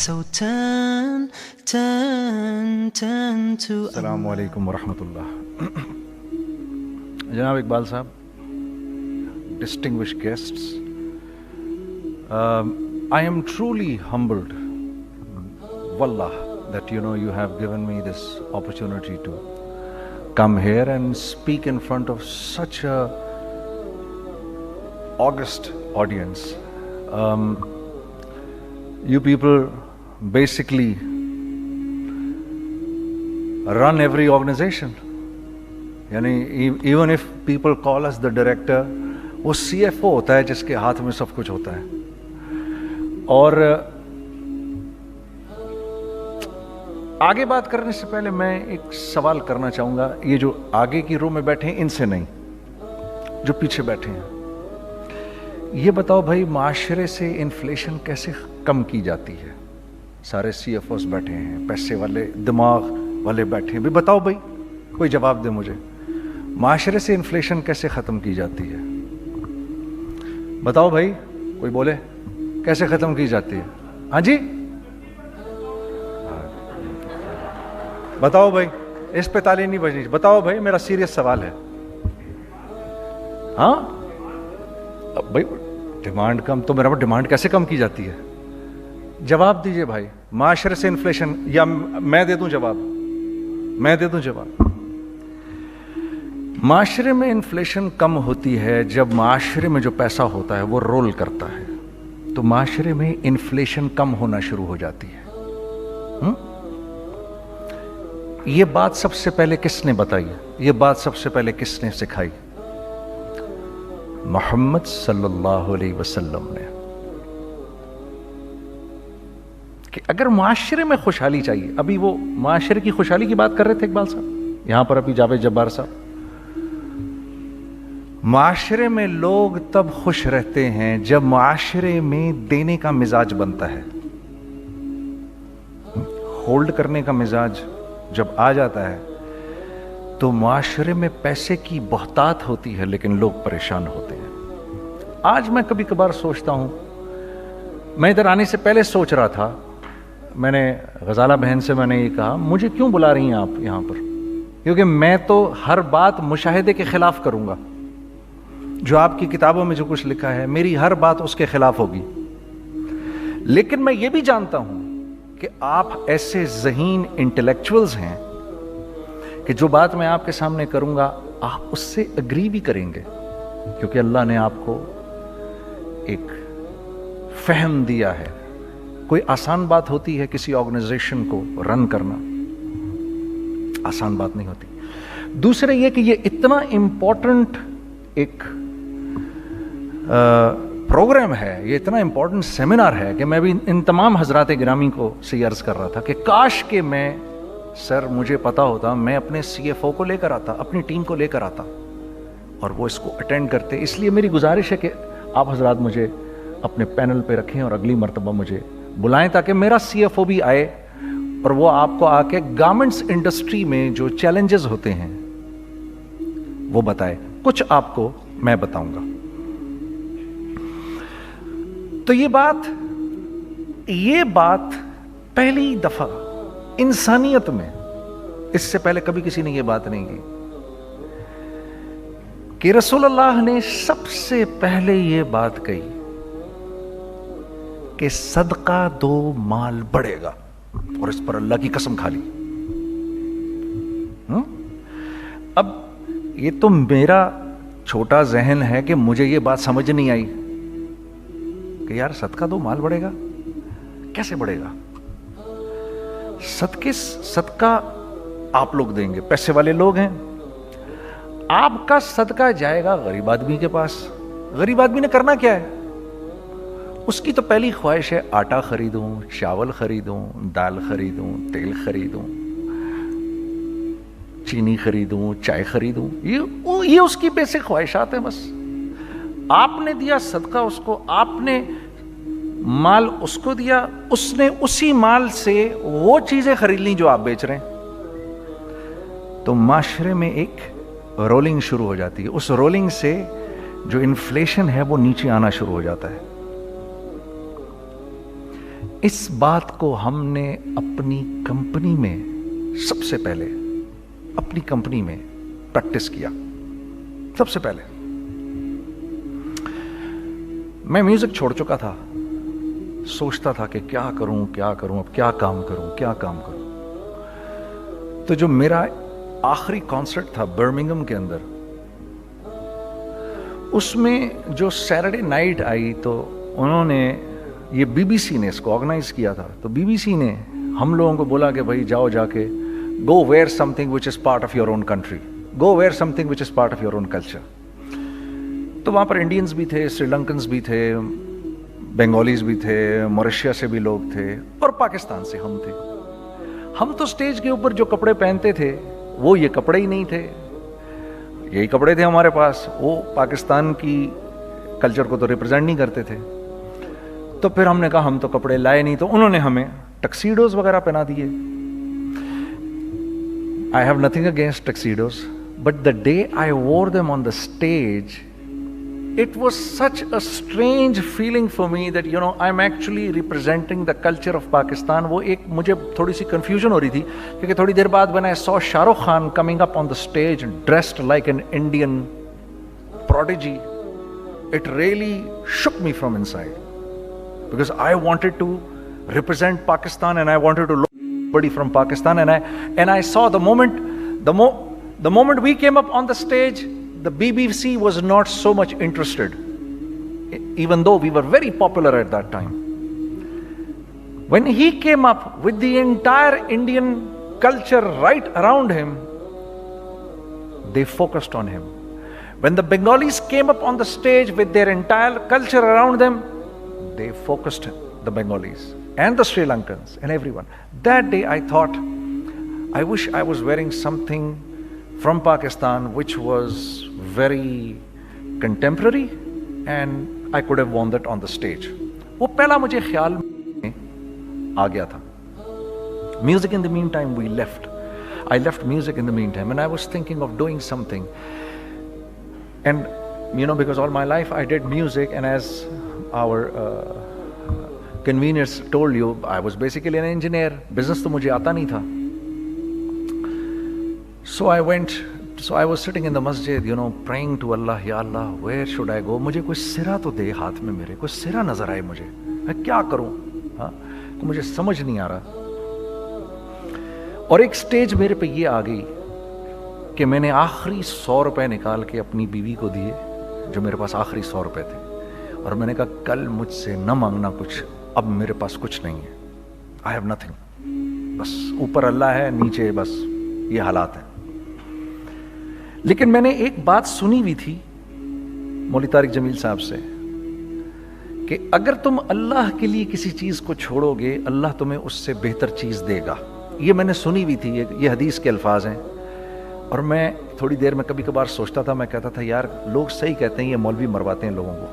So turn to السلام علیکم ورحمۃ اللہ. جناب اقبال صاحب, distinguished guests, I am truly humbled, wallah, that you have given me this opportunity to come here and speak in front of such a august audience. You people basically run every organization. Even if people call us the director, وہ CFO ہوتا ہے جس کے ہاتھ میں سب کچھ ہوتا ہے. اور آگے بات کرنے سے پہلے میں ایک سوال کرنا چاہوں گا. یہ جو آگے کی رو میں بیٹھے ہیں ان سے نہیں, جو پیچھے بیٹھے ہیں, یہ بتاؤ بھائی معاشرے سے انفلیشن کیسے کم کی جاتی ہے؟ سارے CFOs بیٹھے ہیں, پیسے والے دماغ والے بیٹھے ہیں, بھی بتاؤ بھائی, کوئی جواب دے مجھے. معاشرے سے انفلیشن کیسے ختم کی جاتی ہے؟ بتاؤ بھائی, کوئی بولے کیسے ختم کی جاتی ہے؟ ہاں جی بتاؤ بھائی, اس پہ تالی نہیں بجنی. بتاؤ بھائی, میرا سیریس سوال ہے. ہاں بھائی, ڈیمانڈ کم تو میرا ڈیمانڈ کیسے کم کی جاتی ہے؟ جواب دیجئے بھائی. معاشرے سے انفلیشن, یا میں دے دوں جواب؟ میں دے دوں جواب. معاشرے میں انفلیشن کم ہوتی ہے جب معاشرے میں جو پیسہ ہوتا ہے وہ رول کرتا ہے, تو معاشرے میں انفلیشن کم ہونا شروع ہو جاتی ہے. یہ بات سب سے پہلے کس نے بتائی؟ یہ بات سب سے پہلے کس نے سکھائی؟ محمد صلی اللہ علیہ وسلم نے. کہ اگر معاشرے میں خوشحالی چاہیے, ابھی وہ معاشرے کی خوشحالی کی بات کر رہے تھے اقبال صاحب, یہاں پر ابھی جاوید جبار صاحب. معاشرے میں لوگ تب خوش رہتے ہیں جب معاشرے میں دینے کا مزاج بنتا ہے. ہولڈ کرنے کا مزاج جب آ جاتا ہے تو معاشرے میں پیسے کی بہتات ہوتی ہے لیکن لوگ پریشان ہوتے ہیں. آج میں کبھی کبھار سوچتا ہوں, میں ادھر آنے سے پہلے سوچ رہا تھا, میں نے غزالہ بہن سے میں نے یہ کہا, مجھے کیوں بلا رہی ہیں آپ یہاں پر؟ کیونکہ میں تو ہر بات مشاہدے کے خلاف کروں گا. جو آپ کی کتابوں میں جو کچھ لکھا ہے, میری ہر بات اس کے خلاف ہوگی. لیکن میں یہ بھی جانتا ہوں کہ آپ ایسے ذہین انٹلیکچوئلز ہیں کہ جو بات میں آپ کے سامنے کروں گا آپ اس سے اگری بھی کریں گے, کیونکہ اللہ نے آپ کو ایک فہم دیا ہے. کوئی آسان بات ہوتی ہے کسی آرگنائزیشن کو رن کرنا؟ آسان بات نہیں ہوتی. دوسرے یہ کہ یہ اتنا امپورٹنٹ ایک پروگرام ہے, یہ اتنا امپورٹنٹ سیمینار ہے کہ میں بھی ان تمام حضرات گرامی کو سے عرض کر رہا تھا کہ کاش کہ میں, سر مجھے پتا ہوتا, میں اپنے CFO کو لے کر آتا, اپنی ٹیم کو لے کر آتا اور وہ اس کو اٹینڈ کرتے. اس لیے میری گزارش ہے کہ آپ حضرات مجھے اپنے پینل پہ رکھیں اور اگلی مرتبہ مجھے بلائیں تاکہ میرا CFO بھی آئے اور وہ آپ کو آ کے گارمنٹس انڈسٹری میں جو چیلنجز ہوتے ہیں وہ بتائے. کچھ آپ کو میں بتاؤں گا. تو یہ بات پہلی دفعہ انسانیت میں, اس سے پہلے کبھی کسی نے یہ بات نہیں کی, کہ رسول اللہ نے سب سے پہلے یہ بات کہی کہ صدقہ دو مال بڑھے گا, اور اس پر اللہ کی قسم کھا لی. اب یہ تو میرا چھوٹا ذہن ہے کہ مجھے یہ بات سمجھ نہیں آئی کہ یار صدقہ دو مال بڑھے گا, کیسے بڑھے گا؟ صدقہ آپ لوگ دیں گے, پیسے والے لوگ ہیں, آپ کا صدقہ جائے گا غریب آدمی کے پاس. غریب آدمی نے کرنا کیا ہے؟ اس کی تو پہلی خواہش ہے آٹا خریدوں, چاول خریدوں, دال خریدوں, تیل خریدوں, چینی خریدوں, چائے خریدوں. یہ اس کی بیسک خواہشات ہیں بس. آپ نے دیا صدقہ اس کو, آپ نے مال اس کو دیا, اس نے اسی مال سے وہ چیزیں خرید لیں جو آپ بیچ رہے ہیں. تو معاشرے میں ایک رولنگ شروع ہو جاتی ہے. اس رولنگ سے جو انفلیشن ہے وہ نیچے آنا شروع ہو جاتا ہے. اس بات کو ہم نے اپنی کمپنی میں سب سے پہلے اپنی کمپنی میں پریکٹس کیا. سب سے پہلے میں میوزک چھوڑ چکا تھا, سوچتا تھا کہ کیا کروں اب کیا کام کروں. تو جو میرا آخری کانسرٹ تھا برمنگھم کے اندر, اس میں جو سیٹرڈے نائٹ آئی تو انہوں نے, یہ بی بی سی نے اس کو آرگنائز کیا تھا, تو بی بی سی نے ہم لوگوں کو بولا کہ بھائی جاؤ جا کے go where something which is part of your own country, go where something which is part of your own culture. تو وہاں پر انڈینز بھی تھے, سری لنکنز بھی تھے, بنگالیز بھی تھے, موریشیا سے بھی لوگ تھے, اور پاکستان سے ہم تھے. ہم تو اسٹیج کے اوپر جو کپڑے پہنتے تھے وہ یہ کپڑے ہی نہیں تھے, یہی کپڑے تھے ہمارے پاس, وہ پاکستان کی کلچر کو تو ریپرزینٹ نہیں کرتے تھے. تو پھر ہم نے کہا ہم تو کپڑے لائے نہیں, تو انہوں نے ہمیں ٹکسیڈوز وغیرہ پہنا دیے. I have nothing against tuxedos, but the day I wore them on the stage, it was such a strange feeling for me that, you know, I'm actually representing the culture of Pakistan. وہ ایک مجھے تھوڑی سی confusion ہو رہی تھی, کیونکہ تھوڑی دیر بعد when I saw Shah Rukh Khan coming up on the stage dressed like an Indian prodigy, it really shook me from inside, because I wanted to represent Pakistan and I wanted to look somebody from Pakistan, and I saw the moment we came up on the stage, the BBC was not so much interested, even though we were very popular at that time. When he came up with the entire Indian culture right around him, they focused on him. When the Bengalis came up on the stage with their entire culture around them, they focused the Bengalis and the Sri Lankans and everyone. That day I thought, I wish I was wearing something from Pakistan which was very contemporary and I could have worn that on the stage. وہ پہلا مجھے خیال میں آ گیا تھا. Music in the meantime we left. I left music in the meantime and I was thinking of doing something. And you know, because all my life I did music, and as our conveners told you, I was basically an engineer. Business تو مجھے آتا نہیں تھا. So I was sitting in the masjid, you know, praying to Allah, Ya Allah, where should I go? مجھے کوئی سرا تو دے ہاتھ میں, میرے کوئی سرا نظر آئے مجھے, میں کیا کروں, مجھے سمجھ نہیں آ رہا. اور ایک سٹیج میرے پہ یہ آ گئی کہ میں نے آخری 100 روپے نکال کے اپنی بیوی کو دیے, جو میرے پاس آخری 100 روپے تھے, اور میں نے کہا کل مجھ سے نہ مانگنا کچھ, اب میرے پاس کچھ نہیں ہے. I have nothing. بس اوپر اللہ ہے, نیچے بس یہ حالات ہیں. لیکن میں نے ایک بات سنی ہوئی تھی مولوی طارق جمیل صاحب سے, کہ اگر تم اللہ کے لیے کسی چیز کو چھوڑو گے, اللہ تمہیں اس سے بہتر چیز دے گا. یہ میں نے سنی ہوئی تھی, یہ حدیث کے الفاظ ہیں. اور میں تھوڑی دیر میں کبھی کبھار سوچتا تھا, میں کہتا تھا یار لوگ صحیح کہتے ہیں, یہ مولوی مرواتے ہیں لوگوں کو,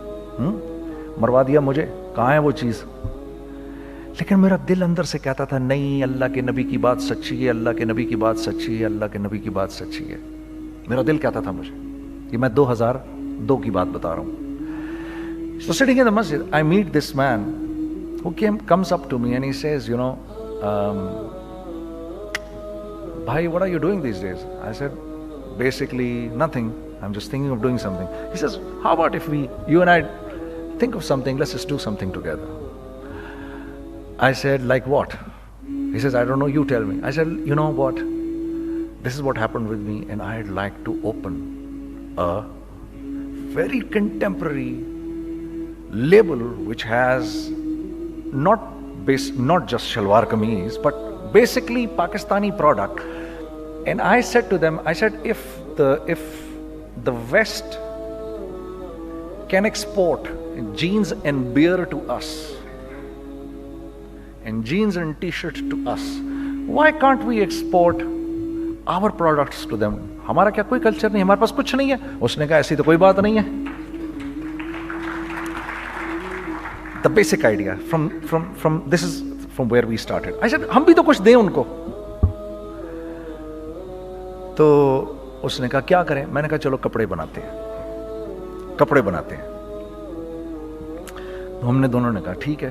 مروا دیا مجھے, کہاں ہے وہ چیز. لیکن میرا دل اندر سے کہتا تھا نہیں, اللہ کے نبی کی بات سچی ہے, اللہ کے نبی کی بات سچی ہے, اللہ کے نبی کی بات سچی ہے. میرا دل کہتا تھا مجھے. یہ میں 2002 کی بات بتا رہا ہوں. So sitting in the masjid, I meet this man who comes up to me and he says, you know, Bhai, what are you doing these days? I said, basically nothing. I'm just thinking of doing something. He says, how about if you and I think of something, let's just do something together. I said, like what? He says, I don't know, you tell me. I said, you know what? This is what happened with me, and I'd like to open a very contemporary label which has not just shalwar kameez, but basically Pakistani product. And I said to them, I said, if the West can export jeans and beer to us, and jeans and t-shirts to us, why can't we export our products to them? ہمارا کیا کوئی culture نہیں, ہمارے پاس کچھ نہیں ہے. اس نے کہا ایسی تو کوئی بات نہیں ہے. The basic idea from this is from where we started. I said, ہم بھی تو کچھ دیں ان کو. تو اس نے کہا کیا کریں. میں نے کہا چلو کپڑے بناتے ہیں. ہم نے دونوں نے کہا ٹھیک ہے.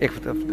1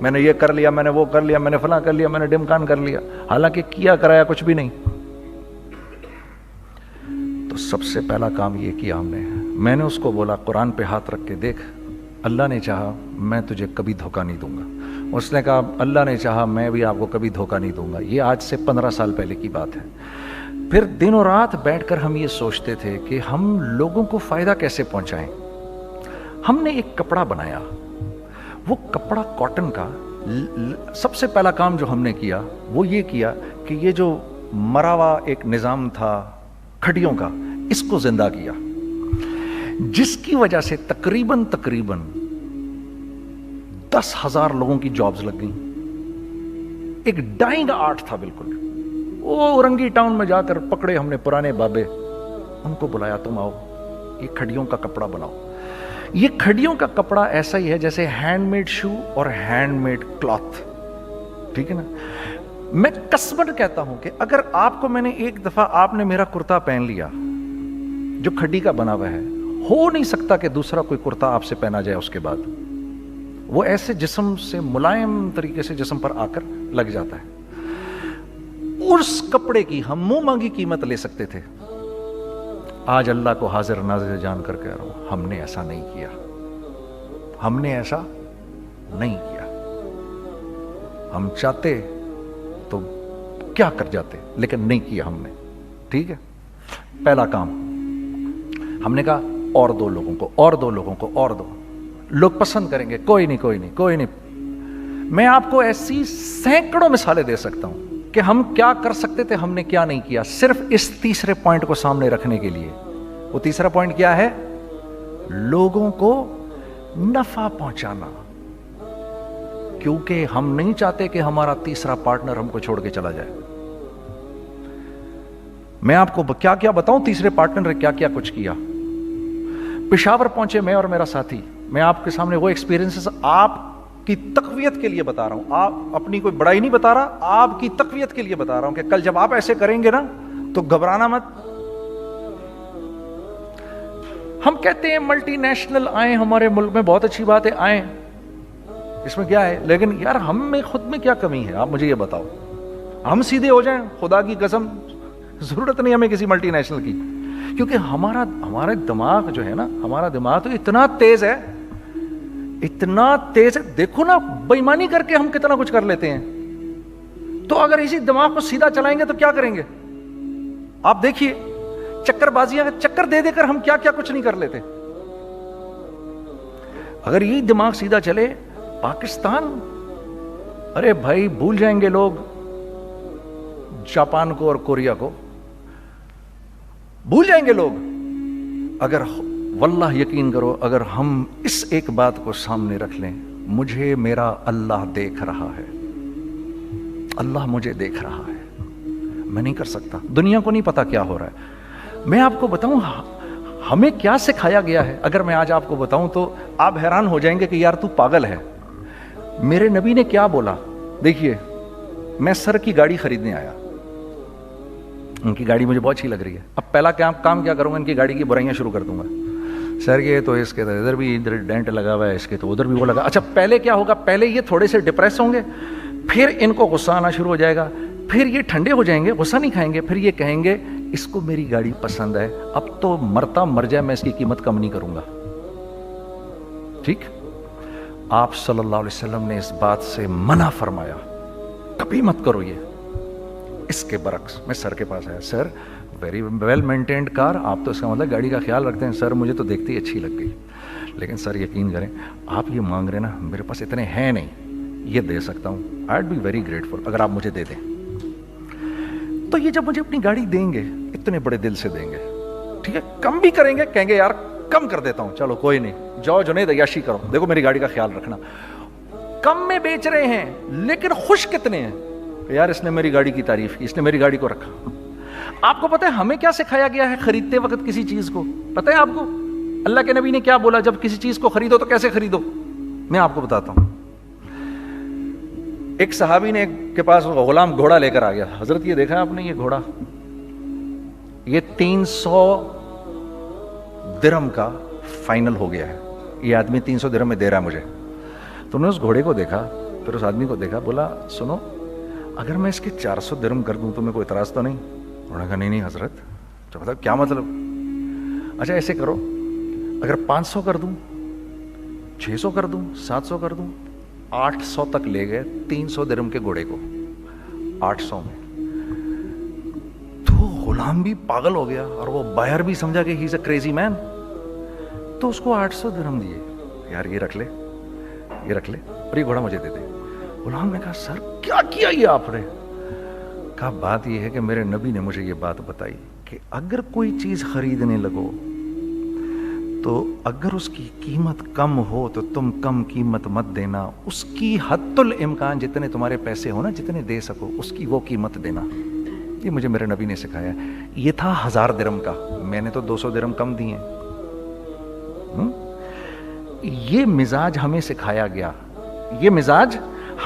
میں نے یہ کر لیا, میں نے وہ کر لیا, میں نے فلاں کر لیا, میں نے ڈمکان کر لیا, حالانکہ کیا کرایا کچھ بھی نہیں. تو سب سے پہلا کام یہ کیا ہم نے, میں نے اس کو بولا قرآن پہ ہاتھ رکھ کے, دیکھ اللہ نے چاہا میں تجھے کبھی دھوکہ نہیں دوں گا. اس نے کہا اللہ نے چاہا میں بھی آپ کو کبھی دھوکہ نہیں دوں گا. یہ آج سے 15 سال پہلے کی بات ہے. پھر دن و رات بیٹھ کر ہم یہ سوچتے تھے کہ ہم لوگوں کو فائدہ کیسے پہنچائیں. ہم نے ایک کپڑا بنایا, وہ کپڑا کاٹن کا. سب سے پہلا کام جو ہم نے کیا وہ یہ کیا کہ یہ جو مرا ہوا ایک نظام تھا کھڑیوں کا, اس کو زندہ کیا, جس کی وجہ سے تقریباً 10,000 لوگوں کی جابز لگ گئیں. ایک ڈائنگ آرٹ تھا بالکل. وہ اورنگی ٹاؤن میں جا کر پکڑے ہم نے پرانے بابے, ان کو بلایا تم آؤ یہ کھڑیوں کا کپڑا بناؤ. یہ کھڑیوں کا کپڑا ایسا ہی ہے جیسے ہینڈ میڈ شو اور ہینڈ میڈ کلاتھ, ٹھیک ہے نا. میں قسمن کہتا ہوں کہ اگر آپ کو میں نے ایک دفعہ آپ نے میرا کرتا پہن لیا جو کھڑی کا بنا ہوا ہے, ہو نہیں سکتا کہ دوسرا کوئی کرتا آپ سے پہنا جائے اس کے بعد. وہ ایسے جسم سے ملائم طریقے سے جسم پر آ کر لگ جاتا ہے. اس کپڑے کی ہم منہ مانگی قیمت لے سکتے تھے. آج اللہ کو حاضر ناظر جان کر کہہ رہا ہوں, ہم نے ایسا نہیں کیا. ہم نے ایسا نہیں کیا. ہم چاہتے تو کیا کر جاتے, لیکن نہیں کیا ہم نے. ٹھیک ہے, پہلا کام ہم نے کہا اور دو لوگوں کو, اور دو لوگوں کو, اور دو لوگ پسند کریں گے. کوئی نہیں کوئی نہیں کوئی نہیں. میں آپ کو ایسی سینکڑوں مثالیں دے سکتا ہوں کہ ہم کیا کر سکتے تھے, ہم نے کیا نہیں کیا, صرف اس تیسرے پوائنٹ کو سامنے رکھنے کے لیے. وہ تیسرا پوائنٹ کیا ہے؟ لوگوں کو نفع پہنچانا. کیونکہ ہم نہیں چاہتے کہ ہمارا تیسرا پارٹنر ہم کو چھوڑ کے چلا جائے. میں آپ کو کیا کیا بتاؤں, تیسرے پارٹنر نے کیا کیا کچھ کیا. پشاور پہنچے میں اور میرا ساتھی, میں آپ کے سامنے وہ ایکسپیرینسز آپ کی تقویت کے لیے بتا رہا ہوں. آپ اپنی کوئی بڑائی نہیں بتا رہا, آپ کی تقویت کے لیے بتا رہا ہوں کہ کل جب آپ ایسے کریں گے نا تو گھبرانا مت. ہم کہتے ہیں ملٹی نیشنل آئیں ہمارے ملک میں, بہت اچھی بات ہے, آئیں, اس میں کیا ہے, لیکن یار ہم میں خود میں کیا کمی ہے, آپ مجھے یہ بتاؤ. ہم سیدھے ہو جائیں, خدا کی قسم ضرورت نہیں ہمیں کسی ملٹی نیشنل کی. کیونکہ ہمارا دماغ جو ہے نا, ہمارا دماغ تو اتنا تیز ہے, اتنا تیز ہے. دیکھو نا بےایمانی کر کے ہم کتنا کچھ کر لیتے ہیں. تو اگر اسی دماغ کو سیدھا چلائیں گے تو کیا کریں گے آپ دیکھیے. چکر بازیاں چکر دے دے کر ہم کیا کیا کچھ نہیں کر لیتے. اگر یہی دماغ سیدھا چلے, پاکستان, ارے بھائی بھول جائیں گے لوگ جاپان کو اور کوریا کو, بھول جائیں گے لوگ. اگر واللہ یقین کرو, اگر ہم اس ایک بات کو سامنے رکھ لیں, مجھے میرا اللہ دیکھ رہا ہے, اللہ مجھے دیکھ رہا ہے, میں نہیں کر سکتا. دنیا کو نہیں پتا کیا ہو رہا ہے. میں آپ کو بتاؤں ہمیں کیا سکھایا گیا ہے, اگر میں آج آپ کو بتاؤں تو آپ حیران ہو جائیں گے کہ یار تو پاگل ہے. میرے نبی نے کیا بولا, دیکھیے میں سر کی گاڑی خریدنے آیا, ان کی گاڑی مجھے بہت اچھی لگ رہی ہے. اب پہلا کام کیا کروں گا, ان کی گاڑی کی برائیاں شروع کر دوں گا. سر یہ تو اس کے تو ادھر بھی ادھر ڈینٹ لگا ہوا ہے, اس کے تو ادھر بھی وہ لگا. اچھا پہلے کیا ہوگا, پہلے یہ تھوڑے سے ڈپریس ہوں گے, پھر ان کو غصہ آنا شروع ہو جائے گا, پھر یہ ٹھنڈے ہو جائیں گے, غصہ نہیں کھائیں گے, پھر یہ کہیں گے اس کو میری گاڑی پسند ہے, اب تو مرتا مر جائے میں اس کی قیمت کم نہیں کروں گا. ٹھیک, آپ صلی اللہ علیہ وسلم نے اس بات سے منع فرمایا, کبھی مت کرو یہ. اس کے برعکس میں سر کے پاس آیا, سر ویری ویل مینٹینڈ کار, آپ تو اس کا مطلب گاڑی کا خیال رکھتے ہیں. سر مجھے تو دیکھتے ہی اچھی لگ گئی, لیکن سر یقین کریں آپ یہ مانگ رہے نا, میرے پاس اتنے ہیں نہیں, یہ دے سکتا ہوں. I would be very grateful اگر آپ مجھے دے دیں. تو یہ جب مجھے اپنی گاڑی دیں گے, اتنے بڑے دل سے دیں گے, ٹھیک ہے, کم بھی کریں گے, کہیں گے یار کم کر دیتا ہوں, چلو کوئی نہیں, جاؤ جنید عیاشی کرو, دیکھو میری گاڑی کا خیال رکھنا. کم میں بیچ رہے ہیں لیکن خوش کتنے ہیں, یار اس نے میری گاڑی کی تعریف کی, اس نے میری گاڑی کو رکھا. آپ کو پتہ ہے ہمیں کیا سکھایا گیا ہے خریدتے وقت کسی چیز کو, پتہ ہے آپ کو اللہ کے نبی نے کیا بولا, جب کسی چیز کو خریدو تو کیسے خریدو. میں آپ کو بتاتا ہوں. ایک صحابی نے کے پاس غلام گھوڑا لے کر آ گیا. حضرت یہ دیکھا آپ نے, یہ گھوڑا یہ 300 درہم کا فائنل ہو گیا ہے, یہ آدمی 300 درہم میں دے رہا ہے مجھے. تو نے اس گھوڑے کو دیکھا, پھر اس آدمی کو دیکھا, بولا سنو اگر میں اس کے 400 درہم کر دوں تو میں کوئی اعتراض تو نہیں؟ انہوں نے کہا نہیں حضرت. تو مطلب کیا مطلب؟ اچھا ایسے کرو, اگر 500 کر دوں, 600 کر دوں, 700 کر دوں. 800 تک لے گئے 300 درہم کے گھوڑے کو 800 میں. تو غلام بھی پاگل ہو گیا اور وہ بائر بھی سمجھا کہ ہی از اے کریزی مین. تو اس کو 800 درہم دیے, یار یہ رکھ لے, یہ رکھ لے, اور یہ گھوڑا مجھے دے دے. غلام نے کہا سر کیا کیا یہ آپ نے؟ کہا بات یہ ہے کہ میرے نبی نے مجھے یہ بات بتائی کہ اگر کوئی چیز خریدنے لگو تو اگر اس کی قیمت کم ہو تو تم کم قیمت مت دینا, اس کی حد الامکان جتنے تمہارے پیسے ہو نا, جتنے دے سکو اس کی وہ قیمت دینا. یہ مجھے میرے نبی نے سکھایا. یہ تھا 1000 درہم کا, میں نے تو 200 درہم کم دیے. یہ مزاج ہمیں سکھایا گیا, یہ مزاج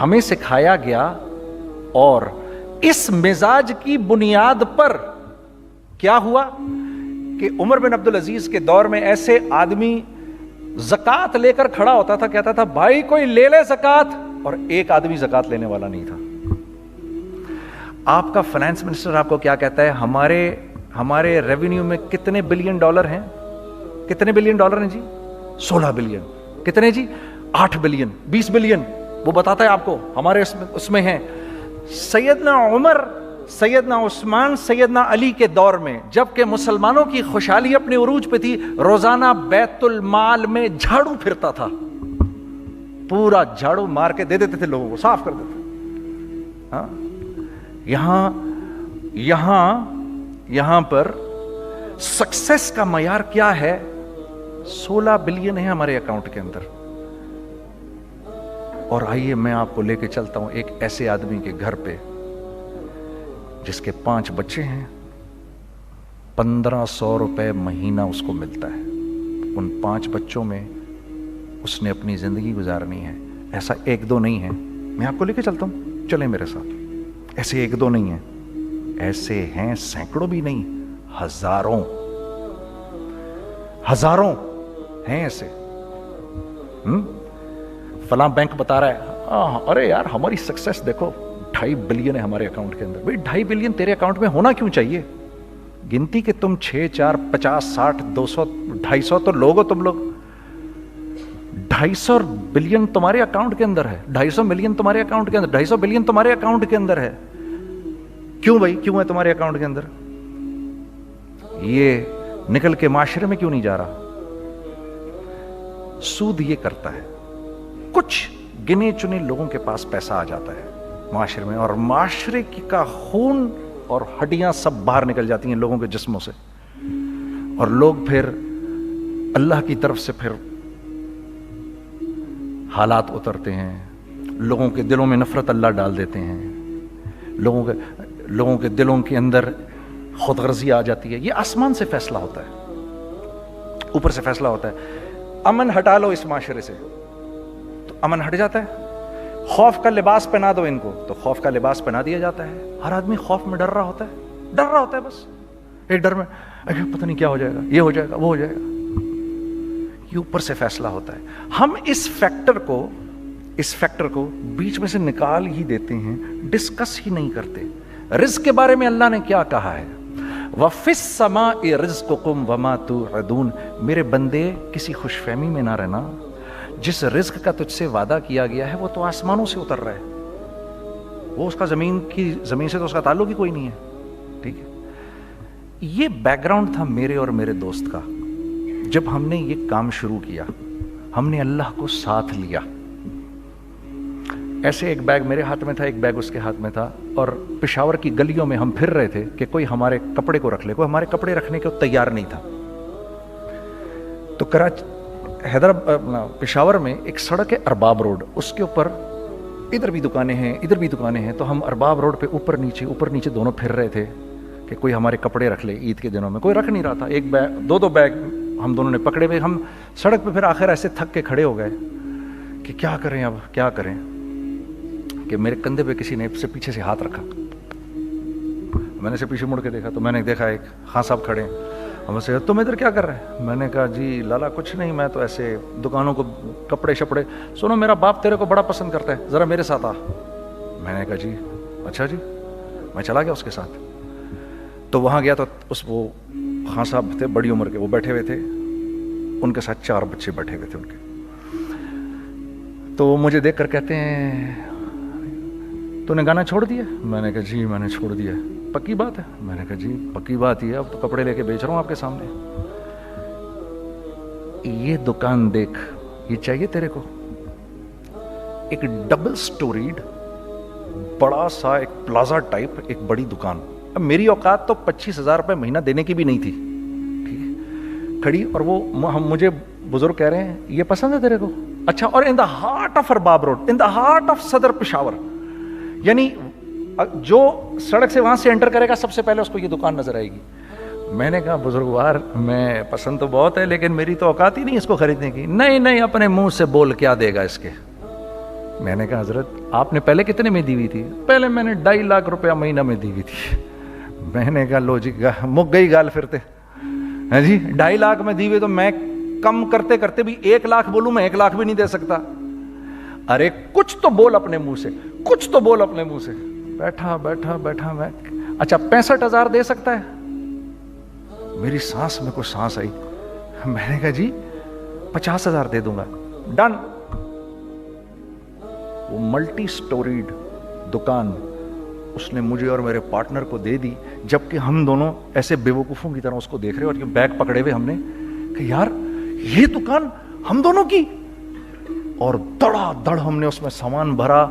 ہمیں سکھایا گیا. اور اس مزاج کی بنیاد پر کیا ہوا کہ عمر بن عبدالعزیز کے دور میں ایسے آدمی زکوٰۃ لے کر کھڑا ہوتا تھا, کہتا تھا بھائی کوئی لے لے زکوٰۃ, اور ایک آدمی زکوٰۃ لینے والا نہیں تھا. آپ کا فائنانس منسٹر آپ کو کیا کہتا ہے, ہمارے ریونیو میں کتنے بلین ڈالر ہیں؟ کتنے بلین ڈالر ہیں جی؟ 16 بلین. کتنے جی؟ 8 بلین, 20 بلین. وہ بتاتا ہے آپ کو ہمارے اس میں ہیں. سیدنا عمر, سیدنا عثمان, سیدنا علی کے دور میں جبکہ مسلمانوں کی خوشحالی اپنے عروج پہ تھی, روزانہ بیت المال میں جھاڑو پھرتا تھا, پورا جھاڑو مار کے دے دیتے تھے لوگوں کو, صاف کر دیتے. یہاں پر سکسیس کا معیار کیا ہے؟ 16 بلین ہے ہمارے اکاؤنٹ کے اندر. اور آئیے میں آپ کو لے کے چلتا ہوں ایک ایسے آدمی کے گھر پہ جس کے 5 بچے ہیں, 1500 روپے مہینہ اس کو ملتا ہے. ان 5 بچوں میں اس نے اپنی زندگی گزارنی ہے. ایسا 1-2 نہیں ہے, میں آپ کو لے کے چلتا ہوں, چلیں میرے ساتھ. ایسے 1-2 نہیں ہیں, ایسے ہیں سینکڑوں بھی نہیں, ہزاروں ہیں ایسے. فلاں بینک بتا رہا ہے ارے یار ہماری سکسیس دیکھو 2.5 بلین ہے ہمارے اکاؤنٹ کے اندر. بھائی 2.5 بلین تیرے اکاؤنٹ میں ہونا کیوں چاہیے؟ گنتی کہ تم 6, 4, 50, 60, 200, 250 تو لوگ ہو تم لوگ. 250 بلین تمہارے اکاؤنٹ کے اندر ہے, 250 ملین تمہارے اکاؤنٹ کے اندر, 250 بلین تمہارے اکاؤنٹ کے اندر ہے. کیوں بھائی, کیوں ہے تمہارے اکاؤنٹ کے اندر؟ یہ نکل کے معاشرے میں کیوں نہیں جا رہا؟ سود یہ کرتا ہے, کچھ گنے چنے لوگوں کے پاس پیسہ آ جاتا ہے معاشرے میں, اور معاشرے کا خون اور ہڈیاں سب باہر نکل جاتی ہیں لوگوں کے جسموں سے, اور لوگ پھر اللہ کی طرف سے پھر حالات اترتے ہیں, لوگوں کے دلوں میں نفرت اللہ ڈال دیتے ہیں, لوگوں کے دلوں کے اندر خود غرضی آ جاتی ہے. یہ آسمان سے فیصلہ ہوتا ہے, اوپر سے فیصلہ ہوتا ہے. امن ہٹا لو اس معاشرے سے تو امن ہٹ جاتا ہے. خوف کا لباس پہنا دو ان کو تو خوف کا لباس پہنا دیا جاتا ہے. ہر آدمی خوف میں ڈر رہا ہوتا ہے, بس ایک ڈر میں پتہ نہیں کیا ہو جائے گا, یہ ہو جائے گا, وہ ہو جائے گا. یہ اوپر سے فیصلہ ہوتا ہے. ہم اس فیکٹر کو بیچ میں سے نکال ہی دیتے ہیں, ڈسکس ہی نہیں کرتے. رزق کے بارے میں اللہ نے کیا کہا ہے؟ وَفِي السَّمَاءِ رِزْقُكُمْ وَمَا تُوعَدُونَ. میرے بندے کسی خوش فہمی میں نہ رہنا, جس رزق کا تجھ سے وعدہ کیا گیا ہے وہ تو آسمانوں سے اتر رہا ہے, وہ اس کا زمین سے تو اس کا تعلق ہی کوئی نہیں ہے. ٹھیک ہے, یہ بیک گراؤنڈ تھا میرے اور میرے دوست کا. جب ہم نے یہ کام شروع کیا, ہم نے اللہ کو ساتھ لیا. ایسے ایک بیگ میرے ہاتھ میں تھا, ایک بیگ اس کے ہاتھ میں تھا, اور پشاور کی گلیوں میں ہم پھر رہے تھے کہ کوئی ہمارے کپڑے کو رکھ لے. کوئی ہمارے کپڑے رکھنے کو تیار نہیں تھا. تو پشاور میں ایک سڑک ہے ارباب روڈ, اس کے اوپر ادھر بھی دکانیں ہیں ادھر بھی دکانیں ہیں. تو ہم ارباب روڈ پہ اوپر نیچے دونوں پھر رہے تھے کہ کوئی ہمارے کپڑے رکھ لے. عید کے دنوں میں کوئی رکھ نہیں رہا تھا. ایک بیگ, دو بیگ ہم دونوں نے پکڑے ہوئے. ہم سڑک پہ پھر آخر ایسے تھک کے کھڑے ہو گئے کہ کیا کریں, اب کیا کریں, کہ میرے کندھے پہ کسی نے سے پیچھے سے ہاتھ رکھا. میں نے سے پیچھے مڑ کے دیکھا تو میں نے دیکھا ایک خان صاحب کھڑے ہیں. ہم سے تم ادھر کیا کر رہے ہیں؟ میں نے کہا جی لالا کچھ نہیں, میں تو ایسے دکانوں کو کپڑے شپڑے, سنو میرا باپ تیرے کو بڑا پسند کرتا ہے, ذرا میرے ساتھ آ. میں نے کہا جی اچھا جی. میں چلا گیا اس کے ساتھ. تو وہاں گیا تو وہ خان صاحب تھے بڑی عمر کے, وہ بیٹھے ہوئے تھے, ان کے ساتھ 4 بچے بیٹھے ہوئے تھے ان کے. تو وہ مجھے دیکھ کر کہتے ہیں تو نے گانا چھوڑ دیا؟ میں نے کہا جی میں نے چھوڑ دیا. پکی بات ہے؟ میں نے کہا جی پکی بات ہی ہے, اب تو کپڑے لے کے بیچ رہا ہوں آپ کے سامنے. یہ دکان دیکھ, یہ چاہیے تیرے کو؟ ایک ڈبل سٹوریڈ بڑا سا ایک پلازا ٹائپ ایک بڑی دکان. اب میری اوقات تو 25,000 روپے مہینہ دینے کی بھی نہیں تھی, ٹھیک ہے, کھڑی. اور وہ مجھے بزرگ کہہ رہے ہیں یہ پسند ہے تیرے کو؟ اچھا. اور in the heart of Arbab road, in the heart of Saddar Peshawar, یعنی جو سڑک سے وہاں سے انٹر کرے گا سب سے پہلے اس کو یہ دکان نظر آئے گی. میں نے کہا بزرگوار میں پسند تو بہت ہے لیکن میری تو اوقات ہی نہیں اس کو خریدنے کی. نہیں اپنے منہ سے بول کیا دے گا اس کے. میں نے کہا حضرت آپ نے پہلے کتنے میں دی ہوئی تھی؟ پہلے میں نے 2.5 لاکھ روپیہ مہینہ میں دی ہوئی تھی. میں نے کہا لو جی مک گئی گال پھرتے ہیں جی. 2.5 لاکھ میں دی ہوئی تو میں کم کرتے کرتے بھی 1 لاکھ بولوں, میں 1 لاکھ بھی نہیں دے سکتا. ارے کچھ تو بول اپنے منہ سے, کچھ تو بول اپنے منہ سے. بیٹھا میں اچھا 65,000 دے سکتا ہے؟ میری سانس میں کوئی سانس آئی. میں نے کہا جی 50,000 دے دوں گا. ڈن. وہ ملٹی سٹوریڈ دکان اس نے مجھے اور میرے پارٹنر کو دے دی, جبکہ ہم دونوں ایسے بیوقوفوں کی طرح اس کو دیکھ رہے اور بیگ پکڑے ہوئے. ہم نے کہ یار یہ دکان ہم دونوں کی, اور دڑا دڑ ہم نے اس میں سامان بھرا.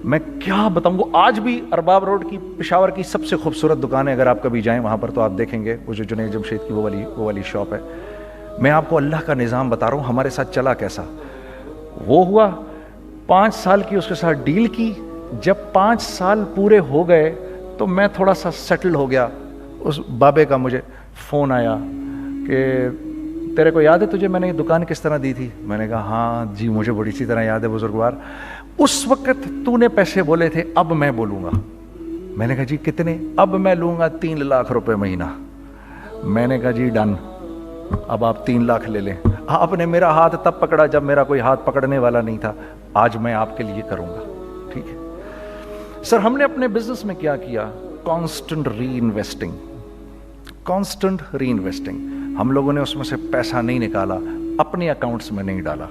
میں کیا بتاؤں, وہ آج بھی ارباب روڈ کی پشاور کی سب سے خوبصورت دکان ہے. اگر آپ کبھی جائیں وہاں پر تو آپ دیکھیں گے وہ جو جنید جمشید کی وہ والی شاپ ہے. میں آپ کو اللہ کا نظام بتا رہا ہوں ہمارے ساتھ چلا کیسا. وہ ہوا 5 سال کی اس کے ساتھ ڈیل کی. جب 5 سال پورے ہو گئے تو میں تھوڑا سا سیٹل ہو گیا. اس بابے کا مجھے فون آیا کہ تیرے کو یاد ہے تجھے میں نے یہ دکان کس طرح دی تھی؟ میں نے کہا ہاں جی مجھے بڑی سی طرح یاد ہے بزرگوار. اس وقت تو نے پیسے بولے تھے, اب میں بولوں گا. میں نے کہا جی کتنے؟ اب میں لوں گا 3 لاکھ روپے مہینہ. میں نے کہا جی ڈن, اب آپ 3 لاکھ لے لیں. آپ نے میرا ہاتھ تب پکڑا جب میرا کوئی ہاتھ پکڑنے والا نہیں تھا. آج میں آپ کے لیے کروں گا, ٹھیک ہے سر. ہم نے اپنے بزنس میں کیا کیا؟ کانسٹنٹ ری انویسٹنگ. ہم لوگوں نے اس میں سے پیسہ نہیں نکالا, اپنے اکاؤنٹس میں نہیں ڈالا,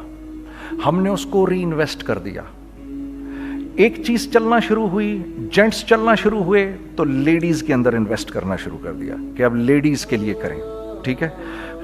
ہم نے اس کو ری انویسٹ کر دیا. ایک چیز چلنا شروع ہوئی, جینٹس چلنا شروع ہوئے تو لیڈیز کے اندر انویسٹ کرنا شروع کر دیا کہ اب لیڈیز کے لیے کریں, ٹھیک ہے.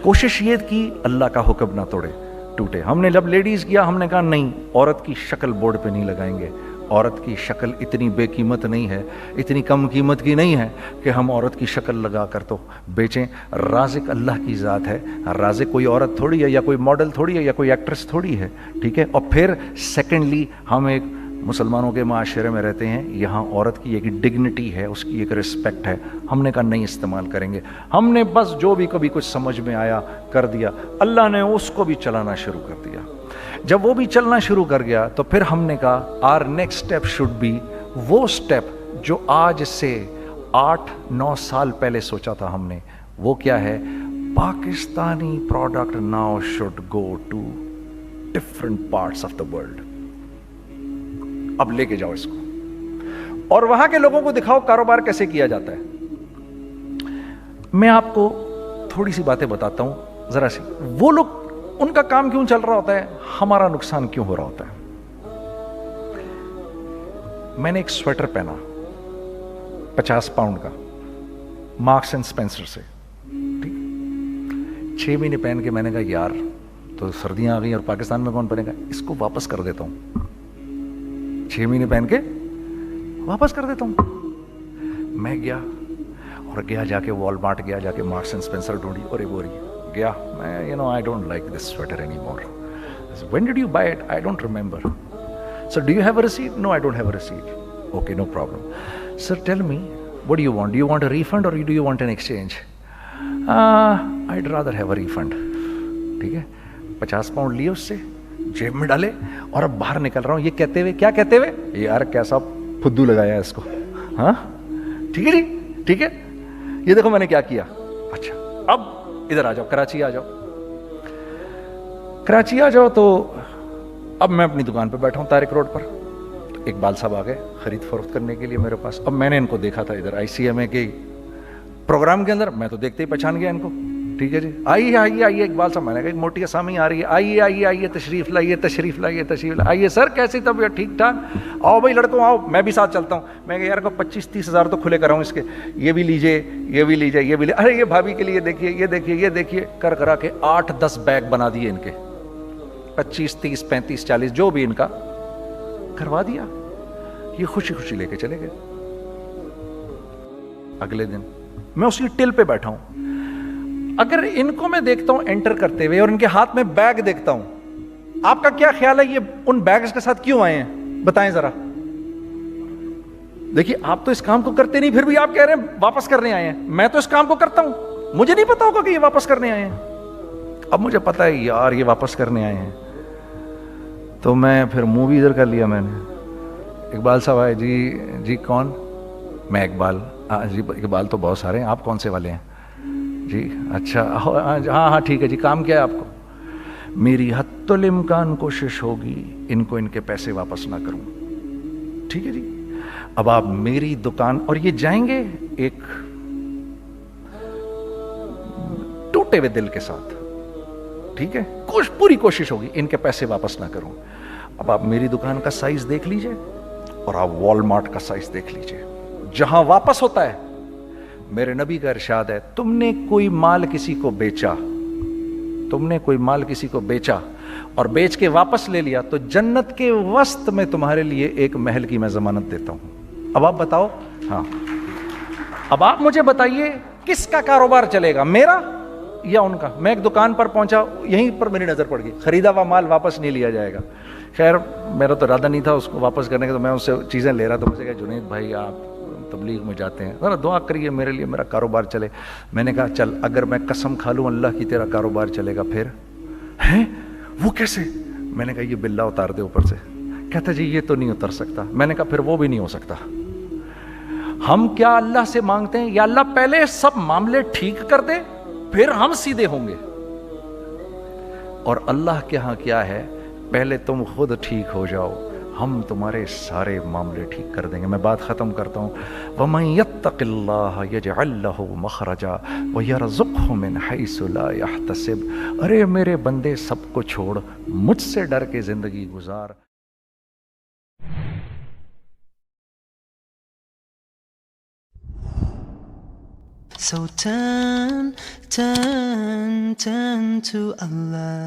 کوشش یہ کی اللہ کا حکم نہ ٹوٹے. ہم نے جب لیڈیز کیا ہم نے کہا نہیں, عورت کی شکل بورڈ پہ نہیں لگائیں گے. عورت کی شکل اتنی بے قیمت نہیں ہے, اتنی کم قیمت کی نہیں ہے کہ ہم عورت کی شکل لگا کر تو بیچیں. رازق اللہ کی ذات ہے. رازق کوئی عورت تھوڑی ہے, یا کوئی ماڈل تھوڑی ہے, یا کوئی ایکٹریس تھوڑی ہے, ٹھیک ہے. اور پھر سیکنڈلی ہم ایک مسلمانوں کے معاشرے میں رہتے ہیں, یہاں عورت کی ایک ڈگنیٹی ہے, اس کی ایک رسپیکٹ ہے. ہم نے کہا نہیں استعمال کریں گے. ہم نے بس جو بھی کبھی کچھ سمجھ میں آیا کر دیا. اللہ نے اس کو بھی چلانا شروع کر دیا. جب وہ بھی چلنا شروع کر گیا تو پھر ہم نے کہا our next step should be, وہ اسٹیپ جو آج سے 8-9 سال پہلے سوچا تھا ہم نے, وہ کیا ہے؟ Pakistani product now should go to different parts of the world. اب لے کے جاؤ اس کو اور وہاں کے لوگوں کو دکھاؤ کاروبار کیسے کیا جاتا ہے. میں آپ کو تھوڑی سی باتیں بتاتا ہوں ذرا سی. وہ لوگ ان کا کام کیوں چل رہا ہوتا ہے, ہمارا نقصان کیوں ہو رہا ہوتا ہے. میں نے ایک سویٹر پہنا 50 پاؤنڈ کا مارکس اینڈ اسپینسر سے, ٹھیک. 6 مہینے پہن کے میں نے کہا یار تو سردیاں آ گئی اور پاکستان میں کون پہنے گا, اس کو واپس کر دیتا ہوں. 6 مہینے پہن کے واپس کر دیتا ہوں. میں گیا جا کے والمارٹ گیا, جا کے مارکس اینڈ اسپینسر ڈھونڈی اور یہ بوری گیا. میں I don't like this sweater anymore. When did you buy it? I don't remember. Sir, do you have a receipt? No, I don't have a receipt. Okay, no problem. Sir, tell me, what do you want? Do you want a refund or do you want an exchange? I'd rather have a refund. ٹھیک ہے. 50 pound لیے اس سے, جیب میں ڈالے اور اب باہر نکل رہا ہوں. یہ کہتے ہوئے, کیا کہتے ہوئے, یار کیسا پھدو لگایا ہے اس کو. ہاں ٹھیک ہے جی, ٹھیک ہے. یہ دیکھو میں نے کیا کیا. اچھا اب ادھر آ جاؤ, کراچی آ جاؤ. کراچی آ جاؤ تو اب میں اپنی دکان پہ بیٹھا ہوں طارق روڈ پر. اقبال صاحب آ گئے خرید فروخت کرنے کے لیے میرے پاس. اب میں نے ان کو دیکھا تھا ادھر آئی سی ایم اے کے پروگرام کے اندر, میں تو دیکھتے ہی پہچان گیا ان کو. ٹھیک ہے جی, آئیے آئیے آئیے اقبال صاحب. میں نے کہا ایک موٹی اسامی آ رہی ہے, آئیے آئیے آئیے, تشریف لائیے تشریف لائیے تشریف لائیے. آئیے سر, کیسی طبیعت, ٹھیک ٹھاک, آؤ بھائی لڑکوں آؤ, میں بھی ساتھ چلتا ہوں. میں کہا یار کو 25-30 ہزار تو کھلے کراؤں اس کے, یہ بھی لیجیے یہ بھی لیجیے یہ بھی لیجیے. ارے یہ بھابھی کے لیے دیکھیے یہ دیکھیے یہ دیکھیے, کر کرا کے 8-10 بیگ بنا دیے ان کے, 25-30-35-40 جو بھی ان کا کروا دیا. یہ خوشی خوشی لے کے چلے گئے. اگلے دن میں اسی ٹل پہ بیٹھا ہوں. اگر ان کو میں دیکھتا ہوں انٹر کرتے ہوئے اور ان کے ہاتھ میں بیگ دیکھتا ہوں, آپ کا کیا خیال ہے یہ ان بیگز کے ساتھ کیوں آئے ہیں؟ بتائیں ذرا. دیکھیے آپ تو اس کام کو کرتے نہیں, پھر بھی آپ کہہ رہے ہیں واپس کرنے آئے ہیں. میں تو اس کام کو کرتا ہوں, مجھے نہیں پتا ہوگا کہ یہ واپس کرنے آئے ہیں. اب مجھے پتا ہے یار یہ واپس کرنے آئے ہیں, تو میں پھر منہ بھی ادھر کر لیا. میں نے اقبال صاحب آئے, جی کون؟ میں اقبال. جی اقبال تو بہت سارے ہیں, آپ کون سے والے ہیں؟ جی اچھا ہاں ٹھیک ہے جی, کام کیا ہے آپ کو؟ میری حتی الامکان کوشش ہوگی ان کو ان کے پیسے واپس نہ کروں. ٹھیک ہے جی, اب آپ میری دکان, اور یہ جائیں گے ایک ٹوٹے ہوئے دل کے ساتھ. ٹھیک ہے, پوری کوشش ہوگی ان کے پیسے واپس نہ کروں. اب آپ میری دکان کا سائز دیکھ لیجئے اور آپ والمارٹ کا سائز دیکھ لیجئے, جہاں واپس ہوتا ہے. میرے نبی کا ارشاد ہے, تم نے کوئی مال کسی کو بیچا, تم نے کوئی مال کسی کو بیچا اور بیچ کے واپس لے لیا, تو جنت کے وسط میں تمہارے لیے ایک محل کی میں ضمانت دیتا ہوں. اب آپ بتاؤ, ہاں اب آپ مجھے بتائیے کس کا کاروبار چلے گا, میرا یا ان کا؟ میں ایک دکان پر پہنچا, یہیں پر میری نظر پڑ گئی, خریدا ہوا مال واپس نہیں لیا جائے گا. خیر میرا تو ارادہ نہیں تھا اس کو واپس کرنے کا, تو میں اس سے چیزیں لے رہا. تو مجھے کہا جنید بھائی آپ تبلیغ میں جاتے ہیں, ذرا دعا کریے میرے لیے, میرا کاروبار چلے. میں نے کہا چل, اگر میں قسم کھا لوں اللہ کی تیرا کاروبار چلے گا پھر؟ ہیں وہ کیسے؟ میں نے کہا یہ باللہ اتار دے اوپر سے. کہتا جی یہ تو نہیں اتر سکتا. میں نے کہا پھر وہ بھی نہیں ہو سکتا. ہم کیا اللہ سے مانگتے ہیں, یا اللہ پہلے سب معاملے ٹھیک کر دے پھر ہم سیدھے ہوں گے, اور اللہ کے ہاں کیا ہے, پہلے تم خود ٹھیک ہو جاؤ, ہم تمہارے سارے معاملے ٹھیک کر دیں گے. میں بات ختم کرتا ہوں. وَمَن يَتَّقِ اللَّهَ يَجْعَلْ لَهُ مَخْرَجًا وَيَرْزُقْهُ مِنْ حَيْثُ لَا يَحْتَسِبُ. ارے میرے بندے سب کو چھوڑ, مجھ سے ڈر کے زندگی گزار. So turn to Allah.